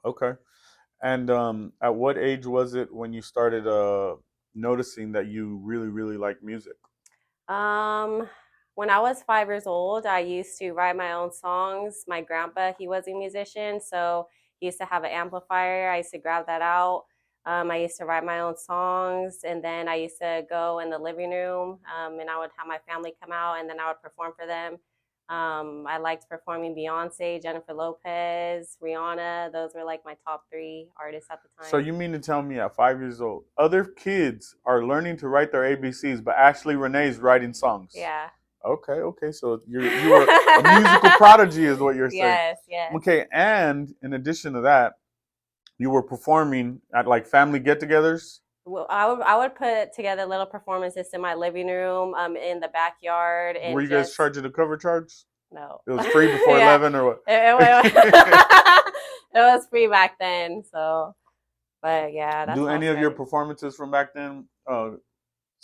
Okay. And at what age was it when you started noticing that you really, really like music? Um, when I was 5 years old, I used to write my own songs. My grandpa, he was a musician, so he used to have an amplifier. I used to grab that out. I used to write my own songs, and then I used to go in the living room, and I would have my family come out, and then I would perform for them. I liked performing Beyonce, Jennifer Lopez, Rihanna. Those were like my top three artists at the So time. you mean to tell me at 5 years old, other kids are learning to write their ABCs, but Ashley Renee's writing songs? Yeah. Okay, okay. So you were a musical prodigy, is what you're saying. Yes, yes. Okay, and in addition to that, you were performing at like family get-togethers. Well, I would put together little performances in my living room, in the backyard, Were and you guys just charging the cover charge? no. It was free before Yeah, 11 or what? it was free back then. So, but yeah, that's Do how I any of your started. performances from back then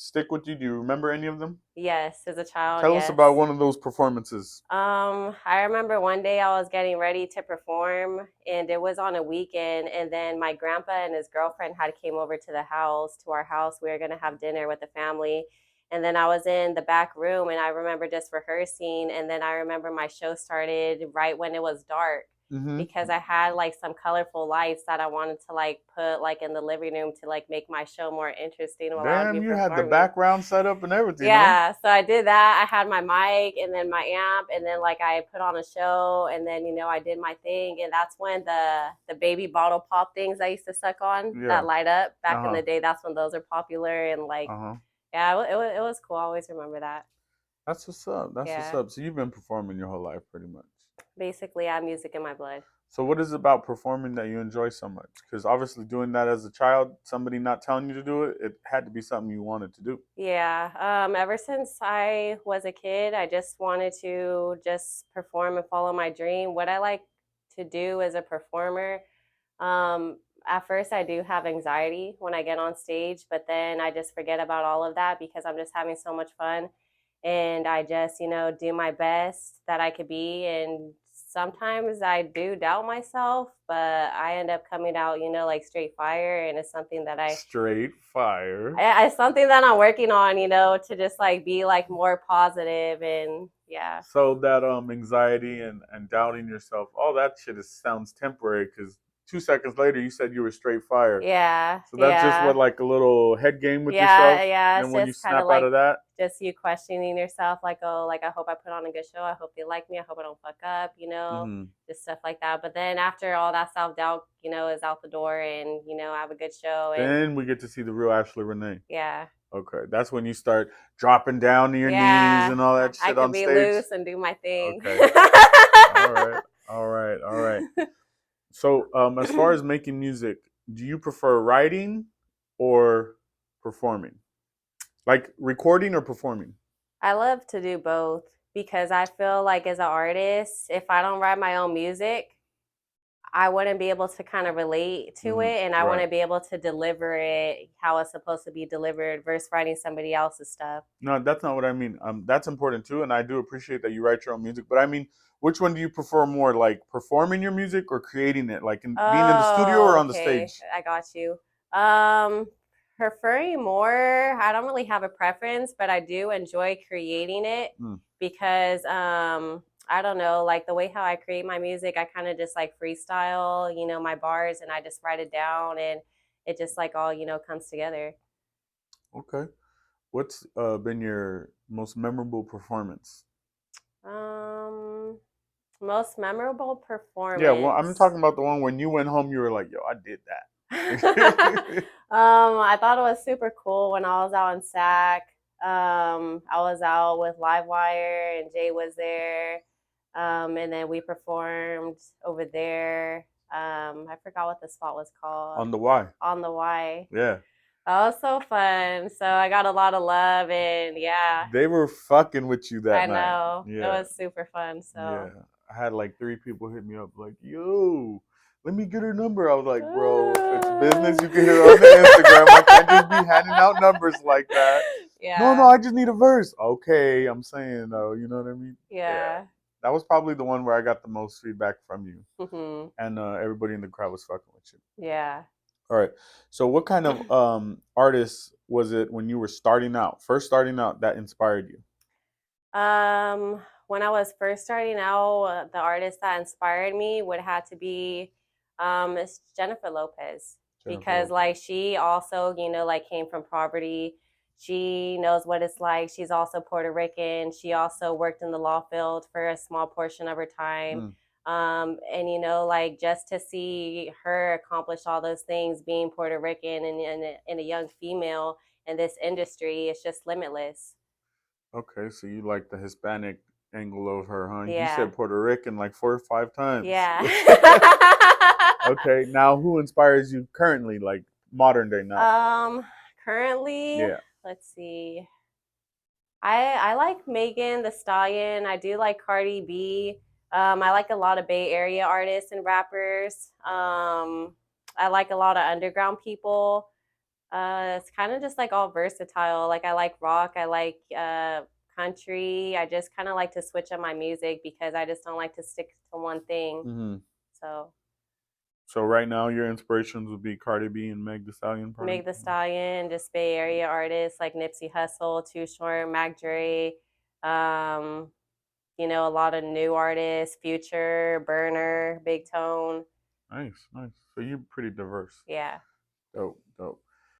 stick with you? Do you remember any of them? Yes, as a child, Tell us about yes. one of those performances. I remember one day I was getting ready to perform, and it was on a weekend, and then my grandpa and his girlfriend had came over to the house, to our house. We were gonna have dinner with the family, and then I was in the back room, and I remember just rehearsing, and then I remember my show started right when it was dark Mm-hmm. because I had like some colorful lights that I wanted to like put like in the living room to like make my show more interesting while I would be Damn, you had the performing. background set up and everything, huh? Yeah, so I did that. I had my mic and then my amp, and then like I put on a show, and then I did my thing, and that's when the baby bottle pop things I used to suck on Yeah. that light up back in Uh-huh. the day. That's when those are popular, and like Uh-huh. yeah, it was cool. I always remember that. That's what's up. That's what's Yeah, up. So you've been performing your whole life pretty much. basically, I have music in my blood. So what is it about performing that you enjoy so much? Because obviously doing that as a child, somebody not telling you to do it, it had to be something you wanted to do. Yeah, ever since I was a kid, I just wanted to just perform and follow my dream. What I like to do as a performer. At first, I do have anxiety when I get on stage, but then I just forget about all of that because I'm just having so much fun. And I just, do my best that I could be. And sometimes I do doubt myself, but I end up coming out, like straight fire. And it's something that Straight fire. it's something that I'm working on, to just like be like more positive and yeah. So that anxiety and doubting yourself, all that shit sounds temporary because 2 seconds later you said you were straight fire. Yeah, So that's just what yeah. like a little head game with Yeah, yourself. yeah. Then It's when you just kind of snap out like of that, just you questioning yourself, like, oh, like I hope I put on a good show. I hope they like me. I hope I don't fuck up, hmm just stuff like that. But then after all that self doubt, is out the door, and I have a good show, and then we get to see the real Ashley Renee. yeah, Okay, that's when you start dropping down to your knees yeah, and all that I shit could on be stage. loose and do my thing. Okay, all right, all right, all right. So, as far as making music, do you prefer writing or performing? Like recording or performing? I love to do both because I feel like as an artist, if I don't write my own music, I wouldn't be able to kind of relate to Hmm. it, and I Right. wouldn't be able to deliver it how it's supposed to be delivered versus writing somebody else's stuff. No, that's not what I mean. That's important too, and I do appreciate that you write your own music. But I mean, which one do you prefer more, like performing your music or creating it, like being in the studio or Oh, on the okay. stage? I got you. Um, Preferring more, I don't really have a preference, but I do enjoy creating it Hmm. because I don't know, like the way how I create my music, I kind of just like freestyle, my bars, and I just write it down, and it just like all, comes together. Okay. What's been your most memorable performance? Um, Most memorable Yeah, well, I'm performance. talking about the one when you went home, you were like, "Yo, I did that." I thought it was super cool when I was out in SAC. I was out with Livewire and Jay was there. And then we performed over there. I forgot what the spot was called. On the Y. On the Y. Yeah. That was so fun. So I got a lot of love, and yeah, They were fucking with you that I night. know. It Yeah. was super fun. Yeah. So I had like three people hit me up like, "Yo, let me get her number." I was like, "Bro, if it's business, you can hit her on the Instagram. I can't just be handing out numbers like that." No, no, yeah. I just need a verse. Okay, I'm saying though, you know what I mean? Yeah. Yeah. That was probably the one where I got the most feedback from you, Hmm. and everybody in the crowd was fucking with you. Yeah. All right. So, what kind of artist was it when you were starting out, first starting out, that inspired you? When I was first starting out, the artist that inspired me would have to be it's Jennifer Lopez Jennifer because Lopez. like she also, like came from poverty. She knows what it's like. She's also Puerto Rican. She also worked in the law field for a small portion of her time. Mm, And like just to see her accomplish all those things being Puerto Rican and a young female in this industry, it's just limitless. okay, so you like the Hispanic angle of her, huh? You Yeah. said Puerto Rican like 4 or 5 times. Yeah. Okay, now who inspires you currently, like modern day now? um, Currently, Yeah, let's see. I like Megan the Stallion. I do like Cardi B. I like a lot of Bay Area artists and rappers. I like a lot of underground people. It's kind of just like all versatile. Like I like rock. I like country. I just kind of like to switch up my music because I just don't like to stick to one thing. hmm. So So right now, your inspirations would be Cardi B and Meg The Stallion, probably. Meg the Stallion, just Bay Area artists like Nipsey Hussle, Too Short, Mac Dre, um, a lot of new artists, Future, Burner, Big Tone. Nice, nice. So you're pretty diverse. Yeah. Dope, dope.